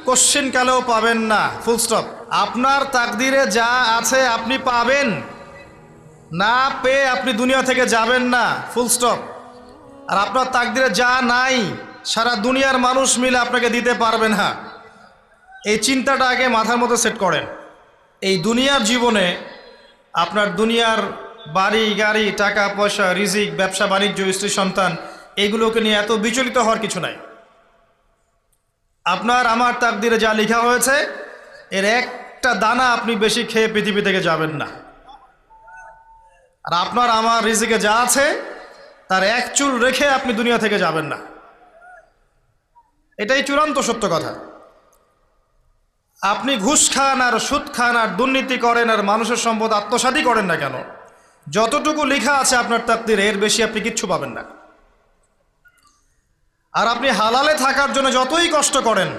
Question কালেও পাবেন না, ফুল স্টপ। আপনার তাকদিরে যা আছে আপনি পাবেন, না পেয়ে আপনি দুনিয়া থেকে যাবেন না, ফুল স্টপ। আর আপনার তাকদিরে যা নাই সারা দুনিয়ার মানুষ মিলে আপনাকে দিতে পারবে না। এই চিন্তাটা আগে মাথার মধ্যে সেট করেন। এই দুনিয়ার জীবনে আপনার দুনিয়ার বাড়ি গাড়ি, টাকা পয়সা, রিজিক, ব্যবসা বাণিজ্য, স্ত্রী সন্তান, এগুলোকে নিয়ে এত বিচলিত হওয়ার কিছু নাই। আপনার আমার তাকদিরে যা লেখা হয়েছে এর একটা দানা আপনি বেশি খেয়ে পৃথিবী থেকে যাবেন না। আর আপনার আমার রিজিকে যা আছে তার এক চুল রেখে আপনি দুনিয়া থেকে যাবেন না। এটাই চূড়ান্ত সত্য কথা। আপনি ঘুষ খান আর সুদ খান আর দুর্নীতি করেন আর মানুষের সম্পদ আত্মসাৎই করেন না কেন, যতটুকু লেখা আছে আপনার তাকদিরে এর বেশি আপনি কিচ্ছু পাবেন না। আর আপনি হালালে থাকার জন্য যতই কষ্ট করেন